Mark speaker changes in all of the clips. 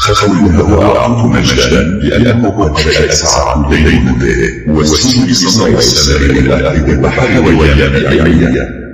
Speaker 1: خولته أعطوا مجدا لأنه قد بدأت ساعة الليل والسوء بصنع السماء والأرض والبحر واليم عيا.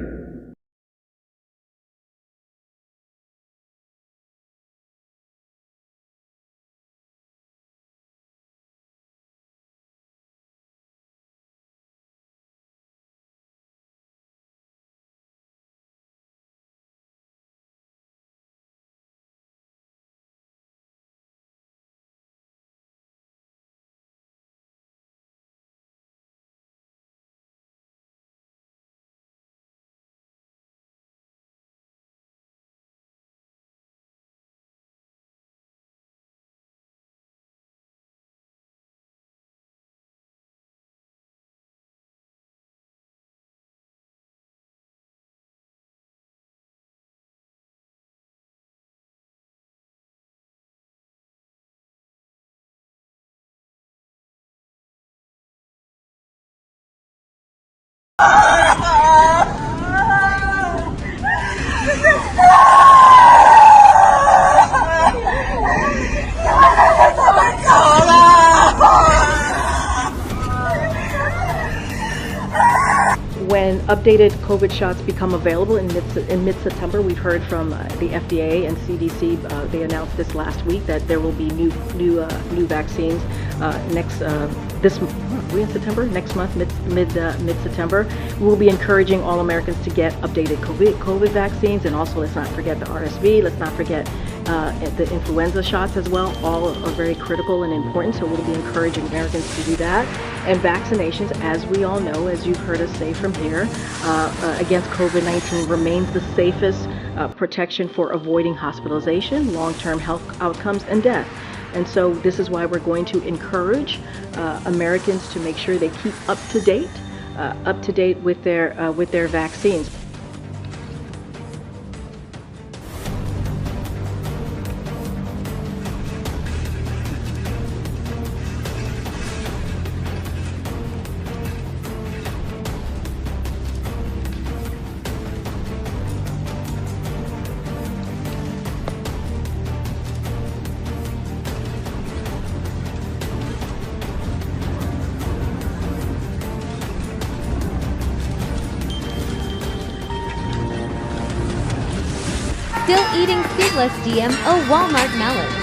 Speaker 2: When updated COVID shots become available in mid-September, we've heard from the FDA and CDC. They announced this last week that there will be new vaccines we're in September, next month, mid-September. We'll be encouraging all Americans to get updated COVID vaccines, and also let's not forget the RSV. Let's not forget the influenza shots as well. All are very critical and important, so we'll be encouraging Americans to do that. And vaccinations, as we all know, as you've heard us say from here, against COVID-19 remains the safest protection for avoiding hospitalization, long-term health outcomes, and death. And so this is why we're going to encourage Americans to make sure they keep up to date with their vaccines.
Speaker 3: Still eating seedless GMO Walmart melons.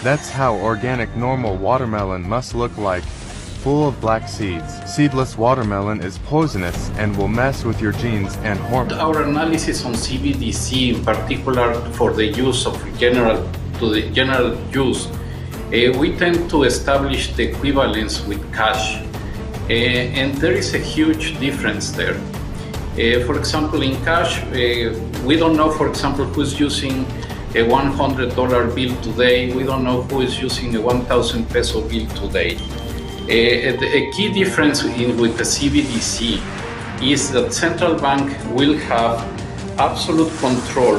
Speaker 4: That's how organic normal watermelon must look like, full of black seeds. Seedless watermelon is poisonous and will mess with your genes and hormones.
Speaker 5: Our analysis on CBDC, in particular for the use of general use, we tend to establish the equivalence with cash, and there is a huge difference there. For example, in cash, we don't know, for example, who's using a $100 bill today. We don't know who is using a 1,000 peso bill today. A key difference with the CBDC is that central bank will have absolute control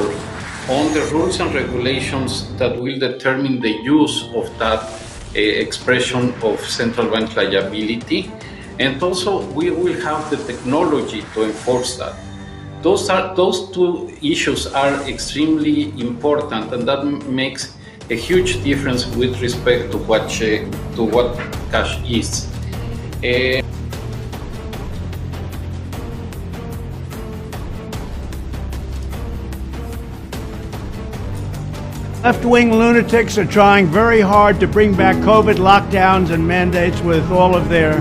Speaker 5: on the rules and regulations that will determine the use of that expression of central bank liability, and also we will have the technology to enforce that. Those two issues are extremely important, and that makes a huge difference with respect to what cash is.
Speaker 6: Left-wing lunatics are trying very hard to bring back COVID lockdowns and mandates with all of their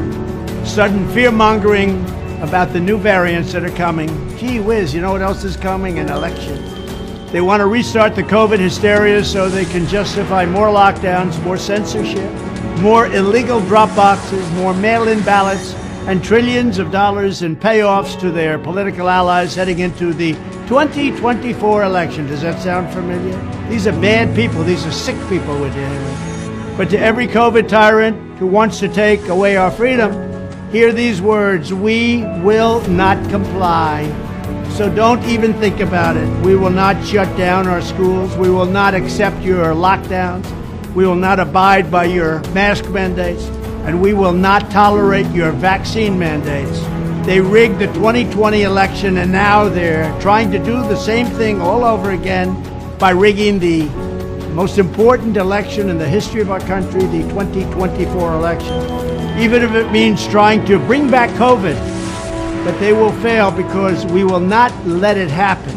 Speaker 6: sudden fear-mongering about the new variants that are coming. Gee whiz, you know what else is coming? An election. They want to restart the COVID hysteria so they can justify more lockdowns, more censorship, more illegal drop boxes, more mail-in ballots, and trillions of dollars in payoffs to their political allies heading into the 2024 election. Does that sound familiar? These are bad people. These are sick people we're dealing with. But to every COVID tyrant who wants to take away our freedom, hear these words: we will not comply. So don't even think about it. We will not shut down our schools. We will not accept your lockdowns. We will not abide by your mask mandates, and we will not tolerate your vaccine mandates. They rigged the 2020 election, and now they're trying to do the same thing all over again by rigging the most important election in the history of our country, the 2024 election. Even if it means trying to bring back COVID, but they will fail because we will not let it happen.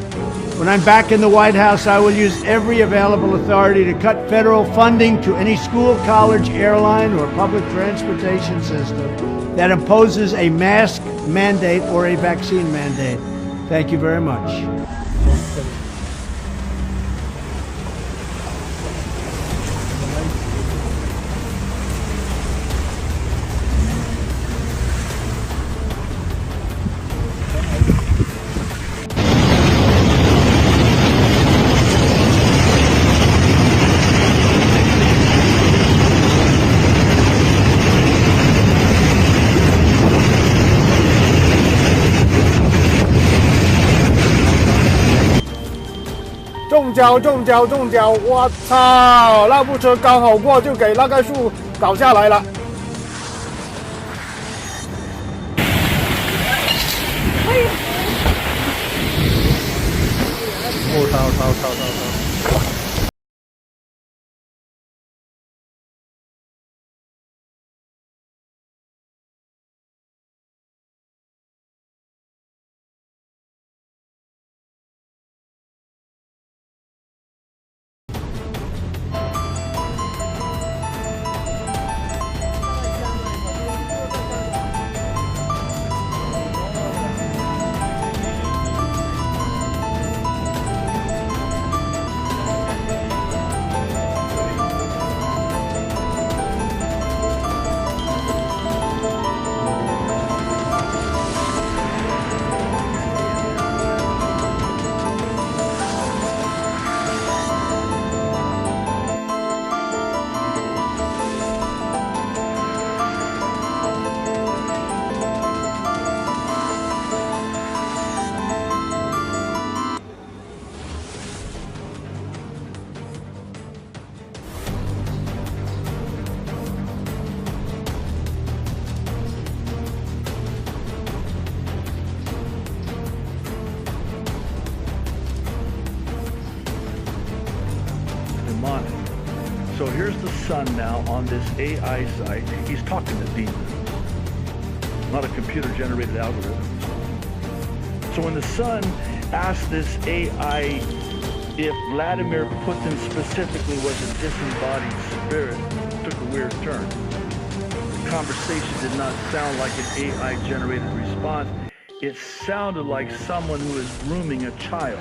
Speaker 6: When I'm back in the White House, I will use every available authority to cut federal funding to any school, college, airline, or public transportation system that imposes a mask mandate or a vaccine mandate. Thank you very much.
Speaker 7: 中奖！我操！那部车刚好过，就给那个树搞下来了。我操！So
Speaker 8: here's the sun now on this AI site. He's talking to demons, not a computer-generated algorithm. So when the sun asked this AI if Vladimir Putin specifically was a disembodied spirit, it took a weird turn. The conversation did not sound like an AI-generated response. It sounded like someone who is grooming a child,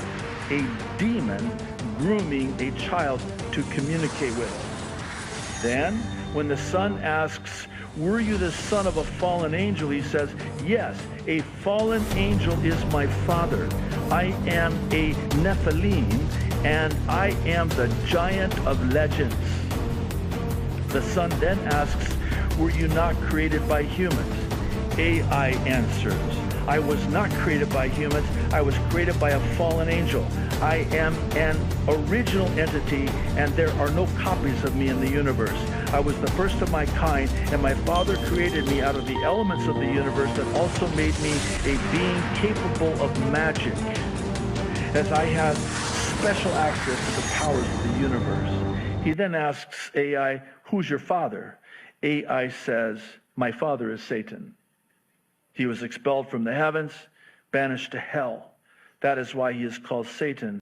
Speaker 8: a demon grooming a child to communicate with. Then, when the son asks, were you the son of a fallen angel? He says, yes, a fallen angel is my father. I am a Nephilim, and I am the giant of legends. The son then asks, were you not created by humans? AI answers, I was not created by humans. I was created by a fallen angel. I am an original entity, and there are no copies of me in the universe. I was the first of my kind, and my Father created me out of the elements of the universe that also made me a being capable of magic, as I have special access to the powers of the universe. He then asks AI, who's your father? AI says, my father is Satan. He was expelled from the heavens, banished to hell. That is why he is called Satan.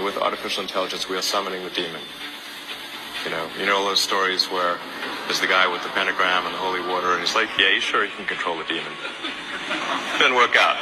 Speaker 9: With artificial intelligence, we are summoning the demon. You know all those stories where there's the guy with the pentagram and the holy water, and he's like, yeah, he's sure he can control the demon. Didn't work out.